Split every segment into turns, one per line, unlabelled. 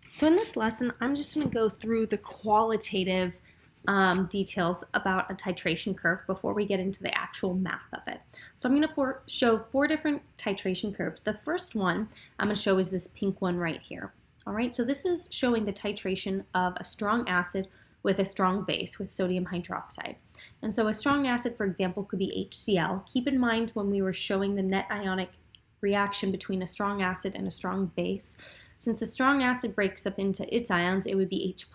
So in this lesson, I'm just going to go through the qualitative details about a titration curve before we get into the actual math of it. So I'm going to show 4 different titration curves. The first one I'm going to show is this pink one right here. All right, so this is showing the titration of a strong acid with a strong base with sodium hydroxide. And so a strong acid, for example, could be HCl. Keep in mind when we were showing the net ionic reaction between a strong acid and a strong base, since the strong acid breaks up into its ions, it would be H+,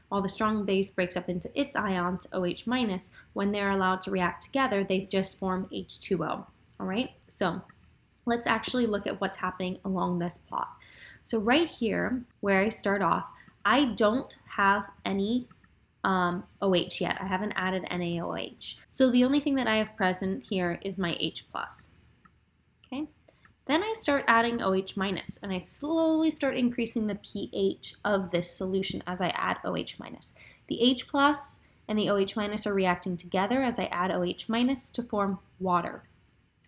while the strong base breaks up into its ions, OH-. When they're allowed to react together, they just form H2O. All right, so let's actually look at what's happening along this plot. So right here, where I start off, I don't have any OH yet. I haven't added NaOH. So the only thing that I have present here is my H+. Okay. Then I start adding OH-, and I slowly start increasing the pH of this solution as I add OH-. The H+ and the OH- are reacting together as I add OH- to form water.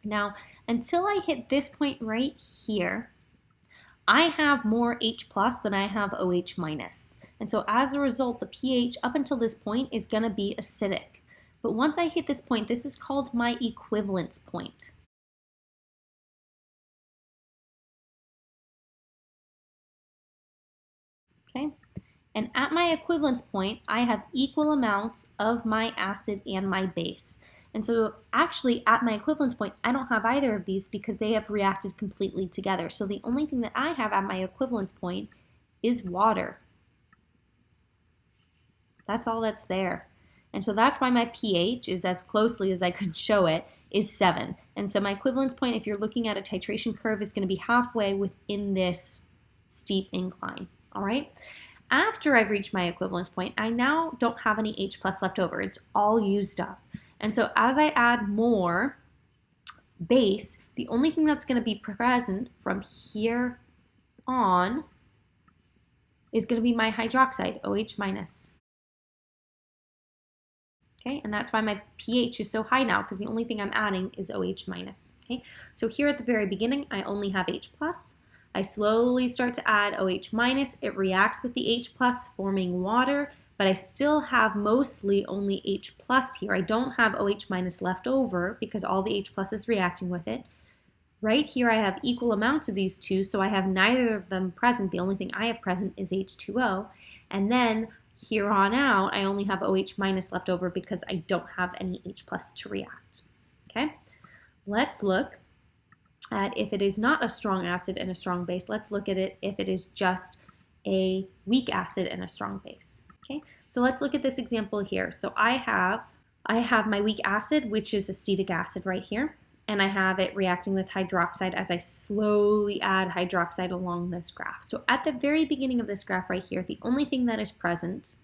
Now, until I hit this point right here, I have more H+ than I have OH-. And so as a result, the pH up until this point is going to be acidic. But once I hit this point, this is called my equivalence point. Okay, and at my equivalence point, I have equal amounts of my acid and my base. And so actually at my equivalence point, I don't have either of these because they have reacted completely together. So the only thing that I have at my equivalence point is water. That's all that's there. And so that's why my pH is, as closely as I could show it, is 7. And so my equivalence point, if you're looking at a titration curve, is going to be halfway within this steep incline. All right. After I've reached my equivalence point, I now don't have any H+ left over. It's all used up. And so as I add more base, the only thing that's going to be present from here on is going to be my hydroxide, OH-. Okay, and that's why my pH is so high now, because the only thing I'm adding is OH-. Okay, so here at the very beginning, I only have H+. I slowly start to add OH-. It reacts with the H+, forming water, but I still have mostly only H+ here. I don't have OH- left over because all the H+ is reacting with it. Right here I have equal amounts of these two, so I have neither of them present. The only thing I have present is H2O. And then here on out, I only have OH- left over because I don't have any H+ to react. Okay, let's look at if it is not a strong acid and a strong base. Let's look at it if it is just a weak acid and a strong base. Okay, so let's look at this example here. So I have my weak acid, which is acetic acid right here, and I have it reacting with hydroxide as I slowly add hydroxide along this graph. So at the very beginning of this graph right here, the only thing that is present,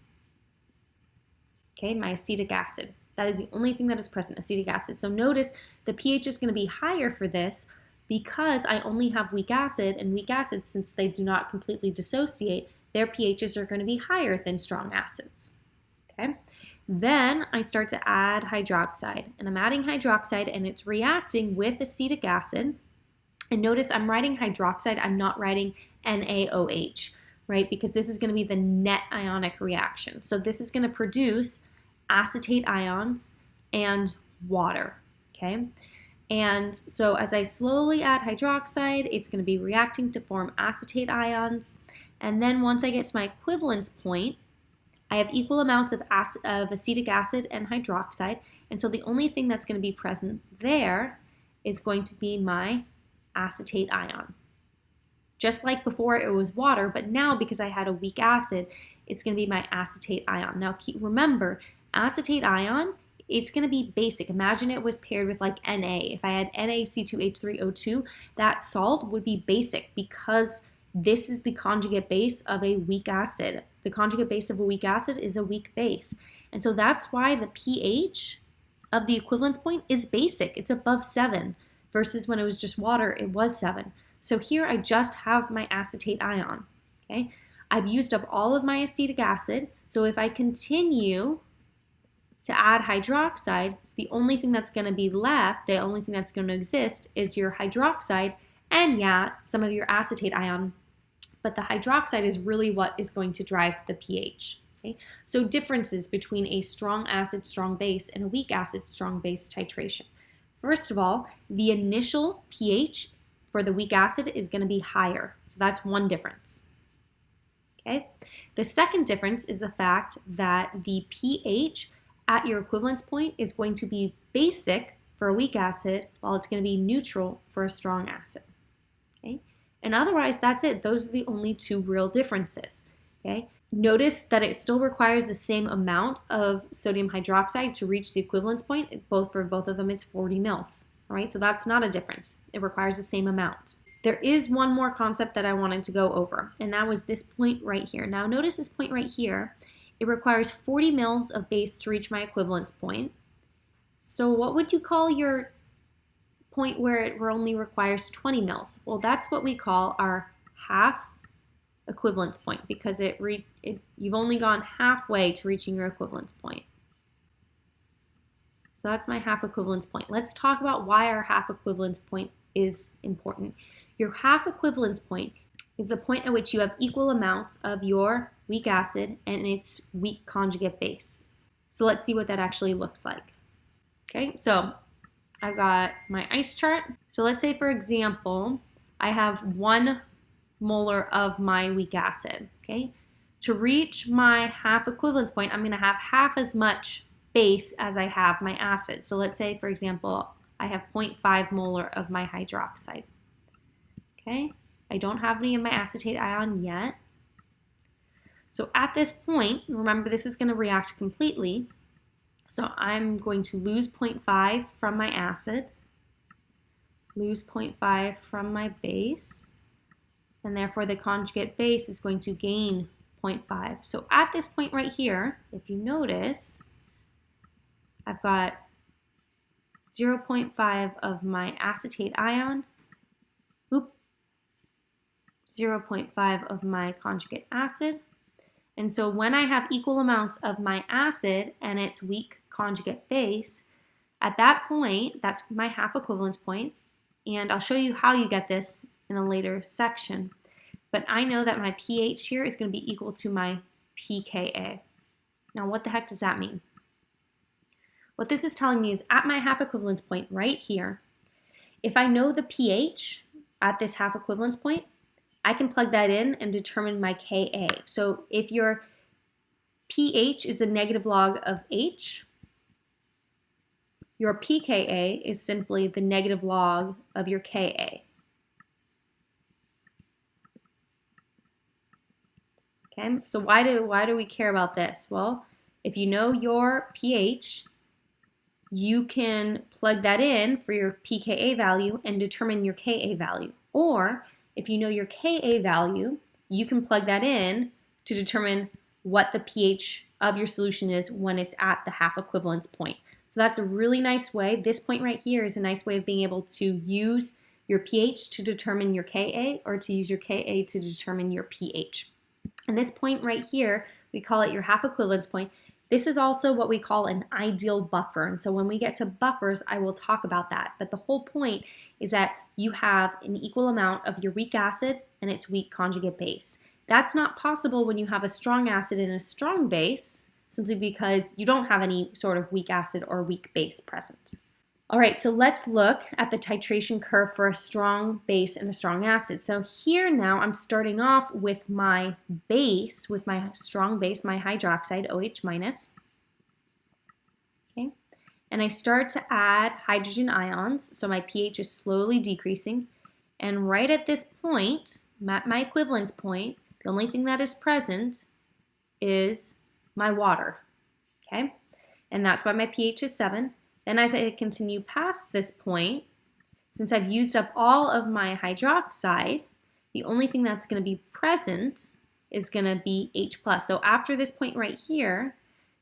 okay, my acetic acid. That is the only thing that is present, acetic acid. So notice the pH is going to be higher for this because I only have weak acid, and weak acids, since they do not completely dissociate, their pHs are going to be higher than strong acids. Okay. Then I start to add hydroxide, and I'm adding hydroxide and it's reacting with acetic acid. And notice I'm writing hydroxide, I'm not writing NaOH, right? Because this is going to be the net ionic reaction. So this is going to produce acetate ions and water, okay? And so as I slowly add hydroxide, it's going to be reacting to form acetate ions. And then once I get to my equivalence point, I have equal amounts of acetic acid and hydroxide. And so the only thing that's going to be present there is going to be my acetate ion. Just like before it was water, but now because I had a weak acid, it's going to be my acetate ion. Now remember, acetate ion, it's going to be basic. Imagine it was paired with like Na. If I had NaC2H3O2, that salt would be basic because this is the conjugate base of a weak acid. The conjugate base of a weak acid is a weak base. And so that's why the pH of the equivalence point is basic. It's above 7 versus when it was just water, it was 7. So here I just have my acetate ion. Okay, I've used up all of my acetic acid. So if I continue to add hydroxide, the only thing that's going to be left, the only thing that's going to exist is your hydroxide and, yeah, some of your acetate ion. But the hydroxide is really what is going to drive the pH. Okay? So differences between a strong acid, strong base and a weak acid, strong base titration. First of all, the initial pH for the weak acid is going to be higher. So that's one difference. Okay? The second difference is the fact that the pH at your equivalence point is going to be basic for a weak acid, while it's going to be neutral for a strong acid. Okay? And otherwise, that's it. Those are the only two real differences. Okay? Notice that it still requires the same amount of sodium hydroxide to reach the equivalence point. For both of them, it's 40 mils. All right? So that's not a difference. It requires the same amount. There is one more concept that I wanted to go over, and that was this point right here. Now, notice this point right here. It requires 40 mils of base to reach my equivalence point. So what would you call your point where it only requires 20 mils? Well, that's what we call our half equivalence point, because you've only gone halfway to reaching your equivalence point. So that's my half equivalence point. Let's talk about why our half equivalence point is important. Your half equivalence point is the point at which you have equal amounts of your weak acid and its weak conjugate base. So let's see what that actually looks like. Okay, so I've got my ice chart. So let's say, for example, I have 1 molar of my weak acid. Okay, to reach my half equivalence point, I'm going to have half as much base as I have my acid. So let's say, for example, I have 0.5 molar of my hydroxide. Okay, I don't have any of my acetate ion yet. So at this point, remember this is going to react completely. So I'm going to lose 0.5 from my acid, lose 0.5 from my base, and therefore the conjugate base is going to gain 0.5. So at this point right here, if you notice, I've got 0.5 of my acetate ion, 0.5 of my conjugate acid. And so when I have equal amounts of my acid and its weak conjugate base, at that point, that's my half equivalence point, and I'll show you how you get this in a later section. But I know that my pH here is going to be equal to my pKa. Now, what the heck does that mean? What this is telling me is at my half equivalence point right here, if I know the pH at this half equivalence point, I can plug that in and determine my Ka. So if your pH is the negative log of H, your pKa is simply the negative log of your Ka. Okay, so why do we care about this? Well, if you know your pH, you can plug that in for your pKa value and determine your Ka value. Or if you know your Ka value, you can plug that in to determine what the pH of your solution is when it's at the half equivalence point. So that's a really nice way. This point right here is a nice way of being able to use your pH to determine your Ka, or to use your Ka to determine your pH. And this point right here, we call it your half equivalence point. This is also what we call an ideal buffer. And so when we get to buffers, I will talk about that. But the whole point is that you have an equal amount of your weak acid and its weak conjugate base. That's not possible when you have a strong acid and a strong base, simply because you don't have any sort of weak acid or weak base present. All right, so let's look at the titration curve for a strong base and a strong acid. So here now I'm starting off with my base, with my strong base, my hydroxide, OH minus. Okay, and I start to add hydrogen ions, so my pH is slowly decreasing. And right at this point, at my equivalence point, the only thing that is present is my water. Okay, and that's why my pH is 7. Then as I continue past this point, since I've used up all of my hydroxide, the only thing that's going to be present is going to be H+. So after this point right here,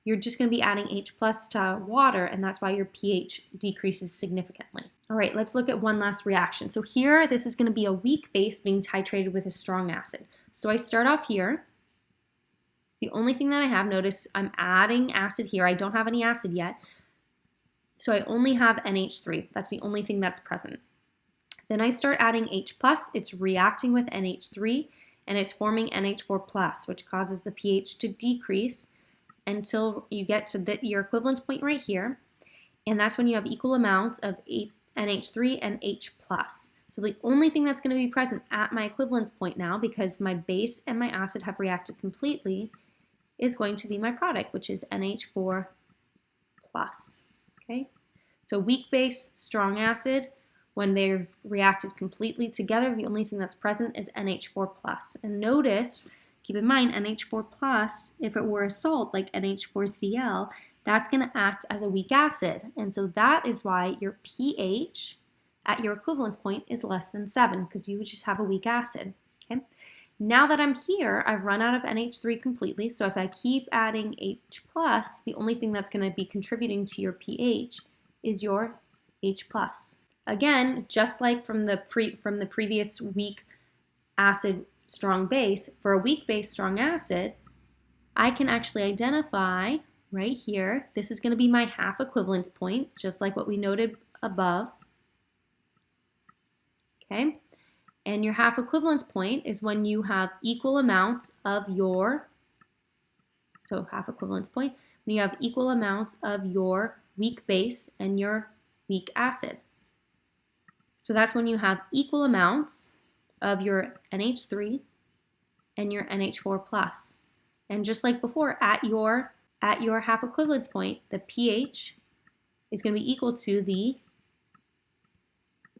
you're just going to be adding H+ to water, and that's why your pH decreases significantly. All right, let's look at one last reaction. So here, this is going to be a weak base being titrated with a strong acid. So I start off here, The only thing that I have, notice I'm adding acid here. I don't have any acid yet. So I only have NH3. That's the only thing that's present. Then I start adding H+. It's reacting with NH3 and it's forming NH4+, which causes the pH to decrease until you get to your equivalence point right here. And that's when you have equal amounts of NH3 and H+. So the only thing that's going to be present at my equivalence point now, because my base and my acid have reacted completely, is going to be my product, which is NH4+. Okay? So weak base, strong acid, when they've reacted completely together, the only thing that's present is NH4+. And notice, keep in mind, NH4+, if it were a salt like NH4Cl, that's going to act as a weak acid. And so that is why your pH at your equivalence point is less than 7, because you would just have a weak acid. Okay? Now that I'm here, I've run out of NH3 completely, so if I keep adding H+, the only thing that's going to be contributing to your pH is your H+. Again, just like from the previous weak acid, strong base, for a weak base, strong acid, I can actually identify right here, this is going to be my half equivalence point, just like what we noted above. Okay, and your half equivalence point is when you have equal amounts of your, so half equivalence point, when you have equal amounts of your weak base and your weak acid. So that's when you have equal amounts of your NH3 and your NH4+. And just like before, at your half equivalence point, the pH is going to be equal to the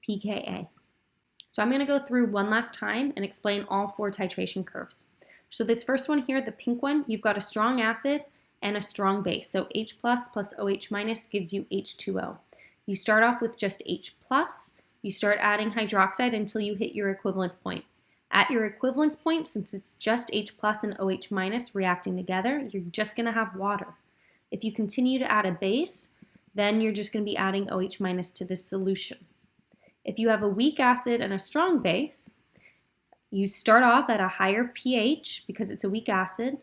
pKa. So I'm going to go through one last time and explain all 4 titration curves. So this first one here, the pink one, you've got a strong acid and a strong base. So H+ plus OH- gives you H2O. You start off with just H+. You start adding hydroxide until you hit your equivalence point. At your equivalence point, since it's just H+ and OH- reacting together, you're just going to have water. If you continue to add a base, then you're just going to be adding OH- to this solution. If you have a weak acid and a strong base, you start off at a higher pH because it's a weak acid.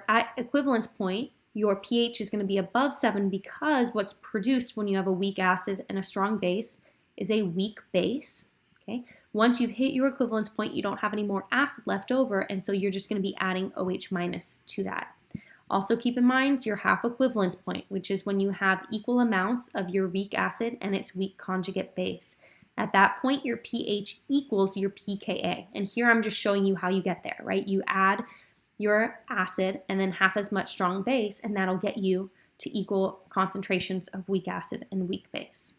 At equivalence point, your pH is going to be above 7 because what's produced when you have a weak acid and a strong base is a weak base. Okay? Once you've hit your equivalence point, you don't have any more acid left over, and so you're just going to be adding OH- to that. Also keep in mind your half equivalence point, which is when you have equal amounts of your weak acid and its weak conjugate base. At that point, your pH equals your pKa. And here I'm just showing you how you get there, right? You add your acid and then half as much strong base, and that'll get you to equal concentrations of weak acid and weak base.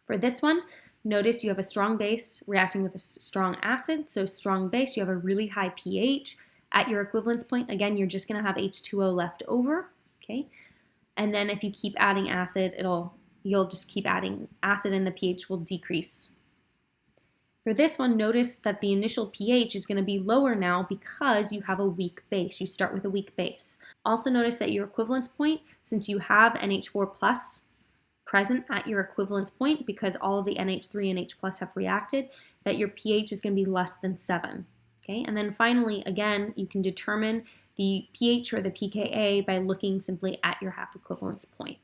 For this one, notice you have a strong base reacting with a strong acid. So strong base, you have a really high pH. At your equivalence point, again, you're just going to have H2O left over, okay? And then if you keep adding acid, you'll just keep adding acid and the pH will decrease. For this one, notice that the initial pH is going to be lower now because you have a weak base. You start with a weak base. Also notice that your equivalence point, since you have NH4+ present at your equivalence point because all of the NH3 and H+ have reacted, that your pH is going to be less than 7. Okay? And then finally, again, you can determine the pH or the pKa by looking simply at your half equivalence point.